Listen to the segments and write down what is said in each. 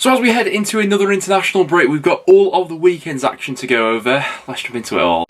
So as we head into another international break, we've got all of the weekend's action to go over. Let's jump into it all.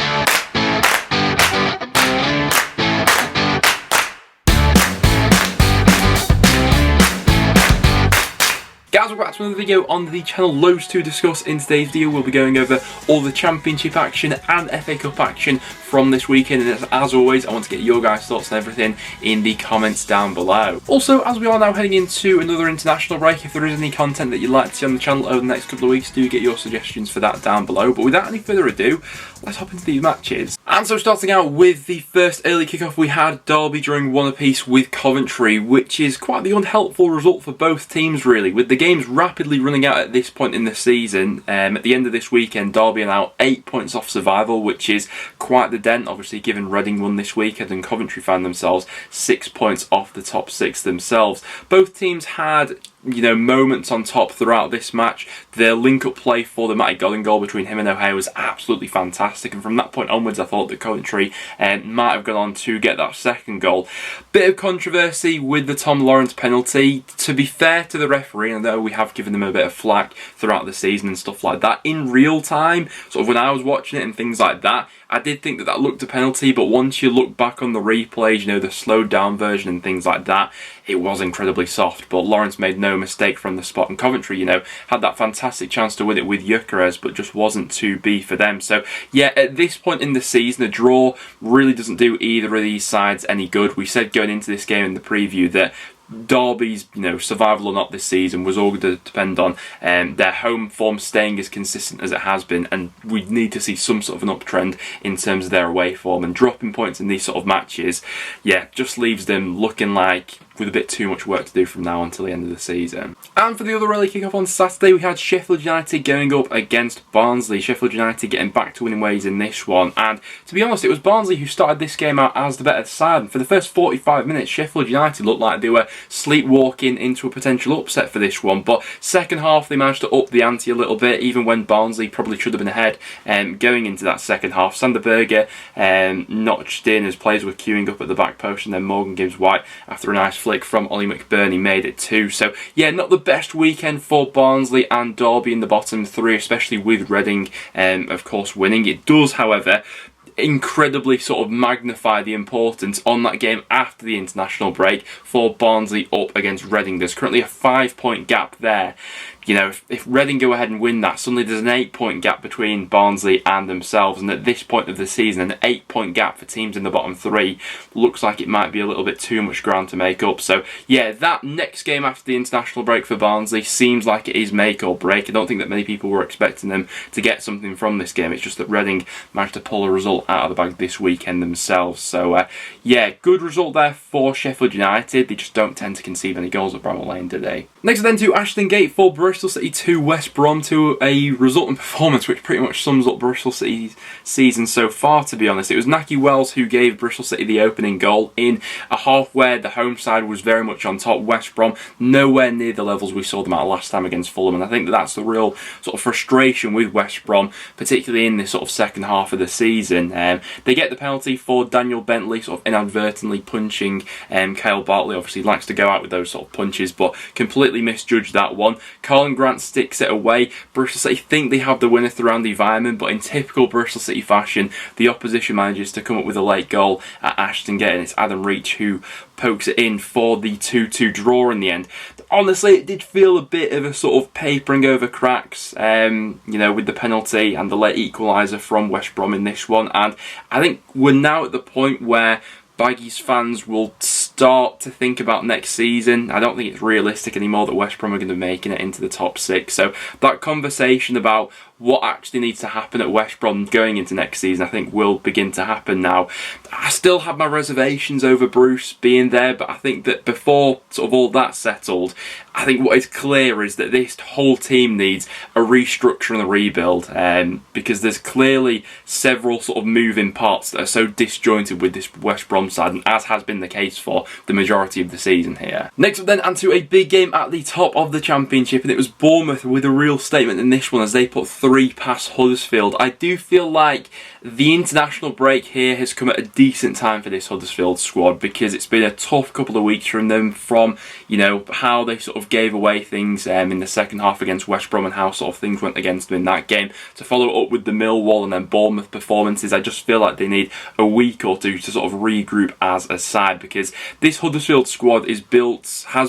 Guys, welcome back to another video on the channel. Loads to discuss in today's video. We'll be going over all the Championship action and FA Cup action from this weekend, and as always I want to get your guys' thoughts on everything in the comments down below. Also, as we are now heading into another international break, if there is any content that you'd like to see on the channel over the next couple of weeks, do get your suggestions for that down below. But without any further ado, let's hop into these matches. And so starting out with the first early kickoff, we had Derby drawing 1 apiece with Coventry, which is quite the unhelpful result for both teams really, with the games rapidly running out at this point in the season. At the end of this weekend, Derby are now 8 points off survival, which is quite the dent, obviously, given Reading won this weekend and Coventry found themselves 6 points off the top 6 themselves. Both teams had, moments on top throughout this match. The link-up play for the Matty Godden goal between him and O'Hare was absolutely fantastic, and from that point onwards I thought that Coventry might have gone on to get that second goal. Bit of controversy with the Tom Lawrence penalty. To be fair to the referee, and though we have given them a bit of flack throughout the season and stuff like that, in real time, sort of when I was watching it and things like that, I did think that that looked a penalty, but once you look back on the replays, the slowed down version and things like that, it was incredibly soft. But Lawrence made no mistake from the spot, and Coventry, had that fantastic chance to win it with Gyökeres, but just wasn't to be for them. So yeah, at this point in the season, a draw really doesn't do either of these sides any good. We said going into this game in the preview that Derby's survival or not this season was all going to depend on their home form staying as consistent as it has been, and we need to see some sort of an uptrend in terms of their away form, and dropping points in these sort of matches, yeah, just leaves them looking like with a bit too much work to do from now until the end of the season. And for the other early kick-off on Saturday, we had Sheffield United going up against Barnsley. Sheffield United getting back to winning ways in this one, and to be honest, it was Barnsley who started this game out as the better side, and for the first 45 minutes Sheffield United looked like they were sleepwalking into a potential upset for this one, but second half they managed to up the ante a little bit, even when Barnsley probably should have been ahead going into that second half. Sander Berge notched in as players were queuing up at the back post, and then Morgan Gibbs-White, after a nice flick from Ollie McBurney, made it 2. So yeah, not the best weekend for Barnsley and Derby in the bottom 3, especially with Reading of course winning. It does, however, incredibly sort of magnify the importance on that game after the international break for Barnsley up against Reading. There's currently a 5-point gap there. If Reading go ahead and win that, suddenly there's an 8-point gap between Barnsley and themselves, and at this point of the season, an 8-point gap for teams in the bottom 3 looks like it might be a little bit too much ground to make up. So yeah, that next game after the international break for Barnsley seems like it is make or break. I don't think that many people were expecting them to get something from this game. It's just that Reading managed to pull a result out of the bag this weekend themselves. So yeah, good result there for Sheffield United. They just don't tend to concede any goals at Bramall Lane today. Next then to Ashton Gate for Bristol City 2, West Brom 2, a result and performance which pretty much sums up Bristol City's season so far, to be honest. It was Nahki Wells who gave Bristol City the opening goal in a half where the home side was very much on top. West Brom nowhere near the levels we saw them at last time against Fulham, and I think that that's the real sort of frustration with West Brom, particularly in this sort of second half of the season. They get the penalty for Daniel Bentley sort of inadvertently punching Kyle Bartley. Obviously likes to go out with those sort of punches, but completely misjudged that one. Colin Grant sticks it away. Bristol City think they have the winner through Andy Vyman, but in typical Bristol City fashion, the opposition manages to come up with a late goal at Ashton Gate, and it's Adam Reach who pokes it in for the 2-2 draw in the end. Honestly, it did feel a bit of a sort of papering over cracks, with the penalty and the late equaliser from West Brom in this one, and I think we're now at the point where Baggies fans will start to think about next season. I don't think it's realistic anymore that West Brom are going to be making it into the top 6. So that conversation about what actually needs to happen at West Brom going into next season, I think will begin to happen now. I still have my reservations over Bruce being there, but I think that before sort of all that's settled, I think what is clear is that this whole team needs a restructure and a rebuild, because there's clearly several sort of moving parts that are so disjointed with this West Brom side, and as has been the case for the majority of the season here. Next up then, onto a big game at the top of the Championship, and it was Bournemouth with a real statement in this one as they put 3 past Huddersfield. I do feel like the international break here has come at a decent time for this Huddersfield squad, because it's been a tough couple of weeks from them, from, you know, how they sort of gave away things in the second half against West Brom and how sort of things went against them in that game, to follow up with the Millwall and then Bournemouth performances. I just feel like they need a week or two to sort of regroup as a side, because this Huddersfield squad has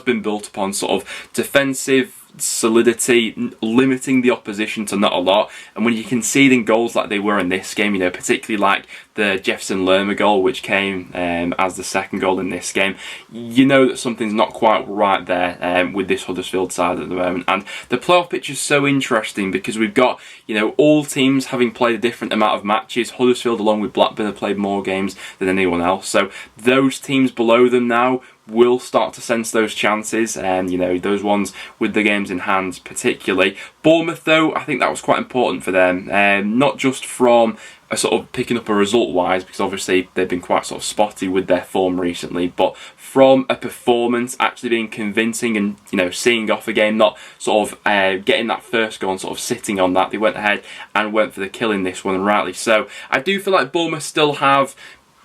been built upon sort of defensive solidity, limiting the opposition to not a lot, and when you're conceding goals like they were in this game, you know, particularly like the Jefferson Lerma goal, which came as the second goal in this game, you know that something's not quite right there with this Huddersfield side at the moment. And the playoff picture is so interesting because we've got, you know, all teams having played a different amount of matches. Huddersfield, along with Blackburn, have played more games than anyone else, so those teams below them now will start to sense those chances, and you know, those ones with the games in hand particularly. Bournemouth though, I think that was quite important for them, not just from a sort of picking up a result wise, because obviously they've been quite sort of spotty with their form recently, but from a performance actually being convincing and, you know, seeing off a game, not sort of getting that first goal and sort of sitting on that. They went ahead and went for the kill in this one, and rightly so. I do feel like Bournemouth still have,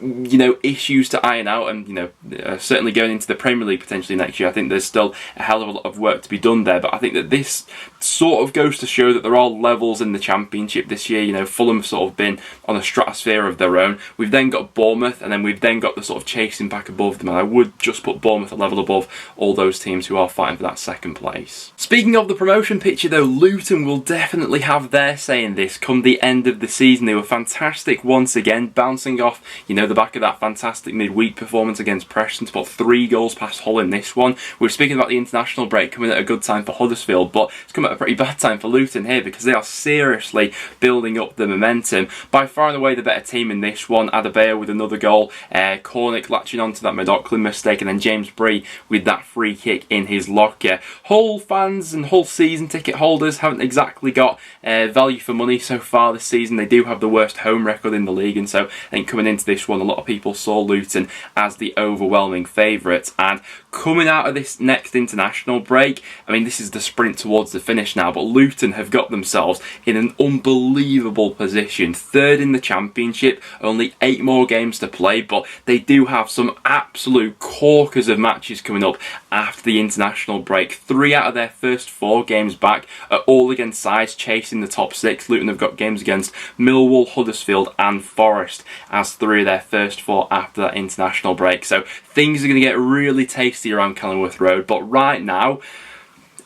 you know, issues to iron out, and, you know, certainly going into the Premier League potentially next year, I think there's still a hell of a lot of work to be done there. But I think that this sort of goes to show that there are levels in the Championship this year. You know, Fulham have sort of been on a stratosphere of their own. We've then got Bournemouth, and then we've then got the sort of chasing back above them, and I would just put Bournemouth a level above all those teams who are fighting for that second place. Speaking of the promotion picture though, Luton will definitely have their say in this come the end of the season. They were fantastic once again, bouncing off, you know, the back of that fantastic midweek performance against Preston to put 3 goals past Hull in this one. We were speaking about the international break coming at a good time for Huddersfield, but it's come at a pretty bad time for Luton here, because they are seriously building up the momentum. By far and away the better team in this one. Adebayo with another goal, Cornick latching on to that Medoclin mistake, and then James Bree with that free kick in his locker. Hull fans and Hull season ticket holders haven't exactly got value for money so far this season. They do have the worst home record in the league, and so I think coming into this one, a lot of people saw Luton as the overwhelming favourites. And coming out of this next international break, I mean, this is the sprint towards the finish now, but Luton have got themselves in an unbelievable position. 3rd in the Championship, only 8 more games to play, but they do have some absolute corkers of matches coming up after the international break. 3 out of their first 4 games back are all against sides chasing the top 6. Luton have got games against Millwall, Huddersfield and Forest as 3 of their first 4 after that international break. So things are going to get really tasty around Kenilworth Road, but right now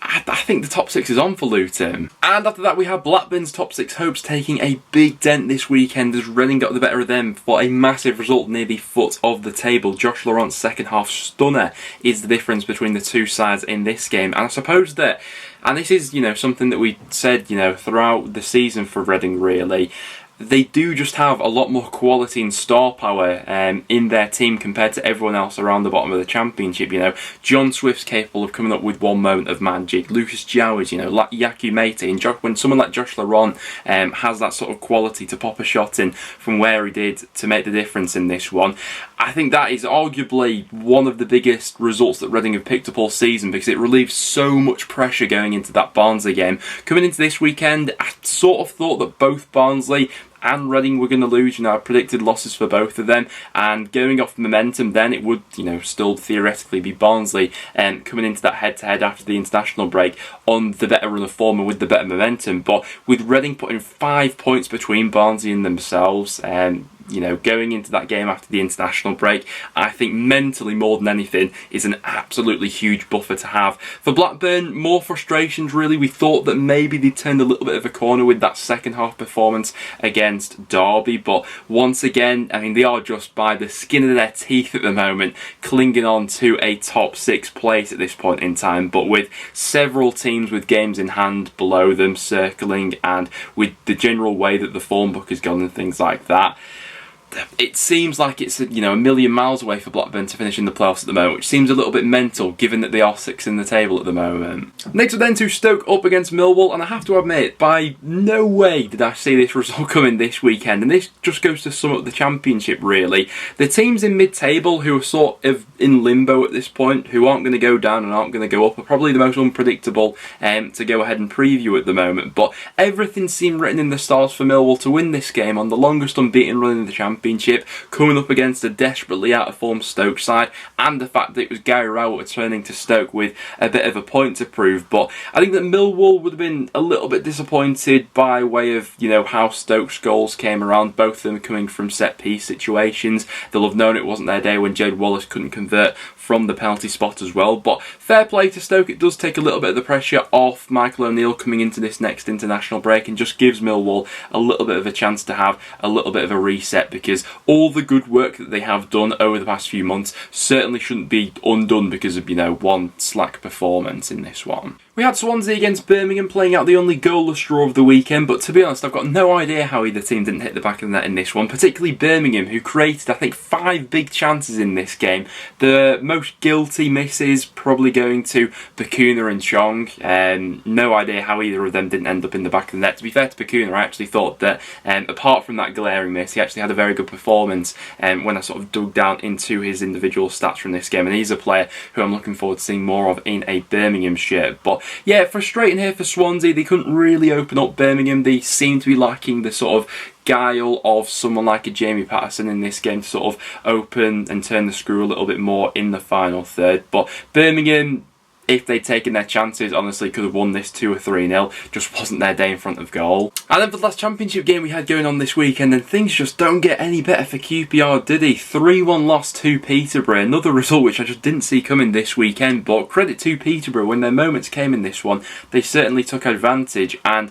I think the top 6 is on for Luton. And after that we have Blackburn's top 6 hopes taking a big dent this weekend as Reading got the better of them for a massive result near the foot of the table. Josh Laurent's second half stunner is the difference between the two sides in this game, and I suppose that, and this is, you know, something that we said, you know, throughout the season for Reading really, they do just have a lot more quality and star power in their team compared to everyone else around the bottom of the Championship. You know, John Swift's capable of coming up with one moment of magic. Lucas Jowers, you know, like Yaku Mate, and when someone like Josh Laurent has that sort of quality to pop a shot in from where he did to make the difference in this one, I think that is arguably one of the biggest results that Reading have picked up all season, because it relieves so much pressure going into that Barnsley game. Coming into this weekend, I sort of thought that both Barnsley and Reading were going to lose. You know, I predicted losses for both of them, and going off momentum then it would, you know, still theoretically be Barnsley coming into that head-to-head after the international break on the better run of form and with the better momentum. But with Reading putting 5 points between Barnsley and themselves, you know, going into that game after the international break, I think mentally more than anything is an absolutely huge buffer to have. For Blackburn, more frustrations really. We thought that maybe they turned a little bit of a corner with that second half performance against Derby, but once again, I mean, they are just by the skin of their teeth at the moment, clinging on to a top 6 place at this point in time, but with several teams with games in hand below them circling, and with the general way that the form book has gone and things like that, it seems like it's a million miles away for Blackburn to finish in the playoffs at the moment, which seems a little bit mental given that they are 6th in the table at the moment. Next up then to Stoke up against Millwall, and I have to admit, by no way did I see this result coming this weekend, and this just goes to sum up the Championship really. The teams in mid-table who are sort of in limbo at this point, who aren't going to go down and aren't going to go up, are probably the most unpredictable to go ahead and preview at the moment, but everything seemed written in the stars for Millwall to win this game on the longest unbeaten run in the Championship, coming up against a desperately out of form Stoke side, and the fact that it was Gary Rowett returning to Stoke with a bit of a point to prove. But I think that Millwall would have been a little bit disappointed by way of how Stoke's goals came around, both of them coming from set piece situations. They'll have known it wasn't their day when Jade Wallace couldn't convert from the penalty spot as well. But fair play to Stoke, it does take a little bit of the pressure off Michael O'Neill coming into this next international break, and just gives Millwall a little bit of a chance to have a little bit of a reset, because all the good work that they have done over the past few months certainly shouldn't be undone because of one slack performance in this one. We had Swansea against Birmingham playing out the only goalless draw of the weekend, but to be honest, I've got no idea how either team didn't hit the back of the net in this one, particularly Birmingham, who created, I think, 5 big chances in this game. The most guilty misses probably going to Bakuna and Chong. No idea how either of them didn't end up in the back of the net. To be fair to Bakuna, I actually thought that, apart from that glaring miss, he actually had a very good performance when I sort of dug down into his individual stats from this game, and he's a player who I'm looking forward to seeing more of in a Birmingham shirt. But yeah, frustrating here for Swansea. They couldn't really open up Birmingham. They seem to be lacking the sort of guile of someone like a Jamie Patterson in this game to sort of open and turn the screw a little bit more in the final third. But Birmingham, if they'd taken their chances, honestly could have won this 2 or 3-0. Just wasn't their day in front of goal. And then for the last Championship game we had going on this weekend, and things just don't get any better for QPR, did he? 3-1 loss to Peterborough. Another result which I just didn't see coming this weekend, but credit to Peterborough, when their moments came in this one, they certainly took advantage. And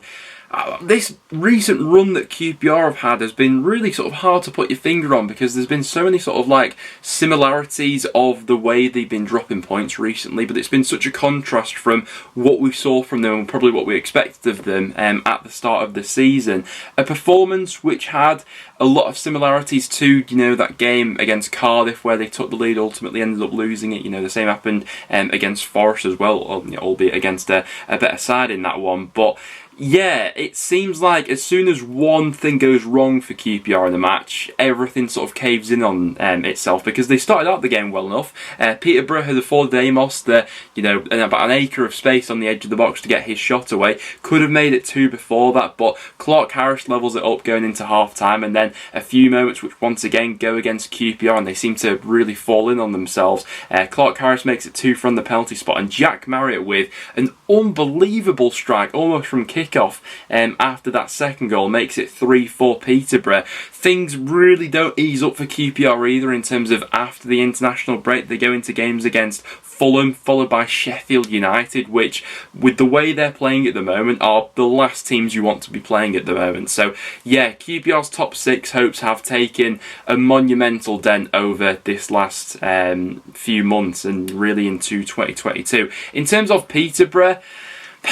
this recent run that QPR have had has been really sort of hard to put your finger on, because there's been so many sort of like similarities of the way they've been dropping points recently, but it's been such a contrast from what we saw from them and probably what we expected of them at the start of the season. A performance which had a lot of similarities to that game against Cardiff where they took the lead, ultimately ended up losing it. The same happened against Forest as well, albeit against a better side in that one. But yeah, it seems like as soon as one thing goes wrong for QPR in the match, everything sort of caves in on itself, because they started out the game well enough. Peterborough had afforded Amos about an acre of space on the edge of the box to get his shot away. Could have made it 2 before that, but Clark Harris levels it up going into half-time, and then a few moments which once again go against QPR, and they seem to really fall in on themselves. Clark Harris makes it 2 from the penalty spot, and Jack Marriott with an unbelievable strike, almost from kick-off after that second goal, makes it 3-4 Peterborough. Things really don't ease up for QPR either in terms of after the international break. They go into games against Fulham, followed by Sheffield United, which, with the way they're playing at the moment, are the last teams you want to be playing at the moment. So yeah, QPR's top 6 hopes have taken a monumental dent over this last few months and really into 2022. In terms of Peterborough,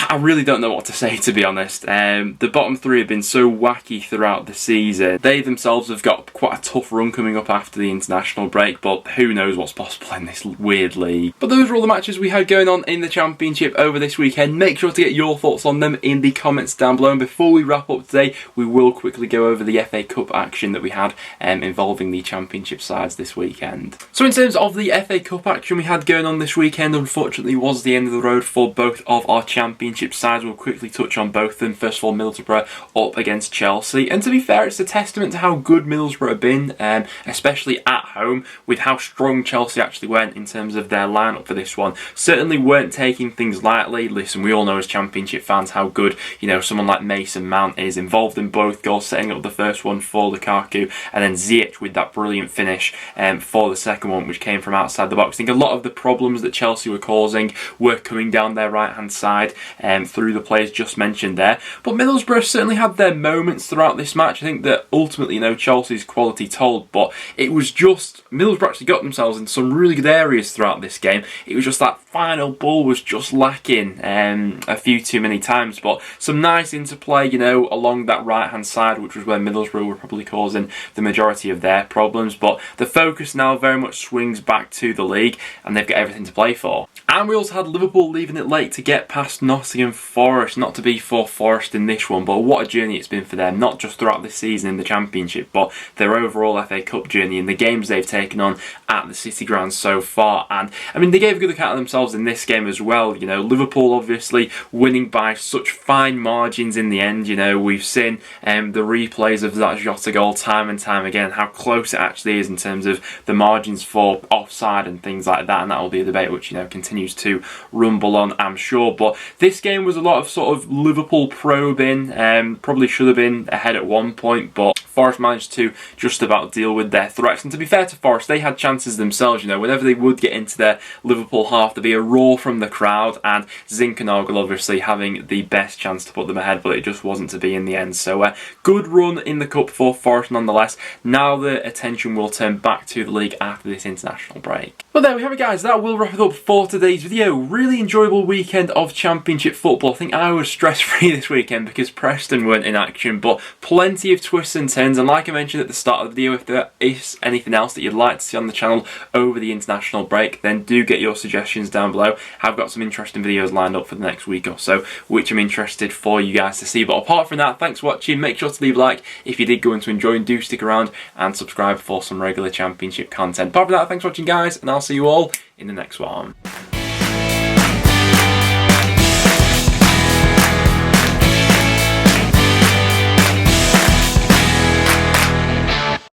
I really don't know what to say, to be honest. The bottom 3 have been so wacky throughout the season. They themselves have got quite a tough run coming up after the international break, but who knows what's possible in this weird league. But those were all the matches we had going on in the Championship over this weekend. Make sure to get your thoughts on them in the comments down below. And before we wrap up today, we will quickly go over the FA Cup action that we had involving the Championship sides this weekend. So in terms of the FA Cup action we had going on this weekend, unfortunately was the end of the road for both of our Championship sides. We'll quickly touch on both of them. First of all, Middlesbrough up against Chelsea, and to be fair, it's a testament to how good Middlesbrough have been, especially at home, with how strong Chelsea actually went in terms of their lineup for this one. Certainly weren't taking things lightly. Listen, we all know as Championship fans how good someone like Mason Mount is, involved in both goals, setting up the first one for Lukaku, and then Ziyech with that brilliant finish for the second one, which came from outside the box. I think a lot of the problems that Chelsea were causing were coming down their right hand side. through the players just mentioned there. But Middlesbrough certainly had their moments throughout this match. I think that ultimately, you know, Chelsea's quality told, but it was just Middlesbrough actually got themselves in some really good areas throughout this game. It was just that final ball was just lacking a few too many times, but some nice interplay, you know, along that right hand side, which was where Middlesbrough were probably causing the majority of their problems. But the focus now very much swings back to the league, and they've got everything to play for. And we also had Liverpool leaving it late to get past Nottingham Forest. Not to be for Forest in this one, but what a journey it's been for them, not just throughout this season in the Championship, but their overall FA Cup journey and the games they've taken on at the City Ground so far. And I mean, they gave a good account of themselves in this game as well. You know, Liverpool obviously winning by such fine margins in the end. You know, we've seen the replays of that Jota goal time and time again, how close it actually is in terms of the margins for offside and things like that, and that will be a debate which, you know, continues to rumble on, I'm sure. But this game was a lot of sort of Liverpool probing, probably should have been ahead at one point, but Forest managed to just about deal with their threats. And to be fair to Forest, they had chances themselves. You know, whenever they would get into their Liverpool half, there'd be a roar from the crowd, and Zinkernagel obviously having the best chance to put them ahead, but it just wasn't to be in the end. So good run in the cup for Forest nonetheless. Now the attention will turn back to the league after this international break. Well, there we have it, guys. That will wrap it up for today's video. Really enjoyable weekend of Championship football. I think I was stress-free this weekend because Preston weren't in action, but plenty of twists and turns. And like I mentioned at the start of the video, if there is anything else that you'd like to see on the channel over the international break, then do get your suggestions down below. I've got some interesting videos lined up for the next week or so, which I'm interested for you guys to see. But apart from that, thanks for watching. Make sure to leave a like if you did go on to enjoy, and do stick around and subscribe for some regular Championship content. Apart from that, thanks for watching, guys, and I'll see you all in the next one.